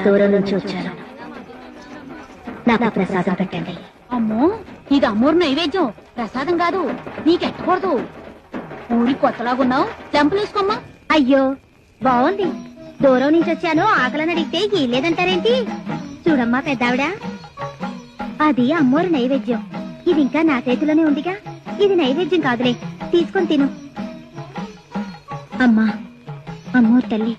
దూరం నుంచి వచ్చాను. నాకు ప్రసాదం పెట్టండి. అమ్మో, ఇది అమ్మోరు నైవేద్యం, ప్రసాదం కాదు. నీకెట్టకూడదు. ఊరి కొత్తలాగున్నావు, చెంపలేసుకోమ్మా. అయ్యో బాగుంది. దూరం నుంచి వచ్చాను, ఆకలని అడిగితే లేదంటారేంటి? చూడమ్మా పెద్దావిడ, అది అమ్మోరు నైవేద్యం. ఇది ఇంకా నా చేతిలోనే ఉందిగా. ఇది నైవేద్యం కాదులే, తీసుకొని తిను. అమ్మా, అమ్మోరు తల్లి,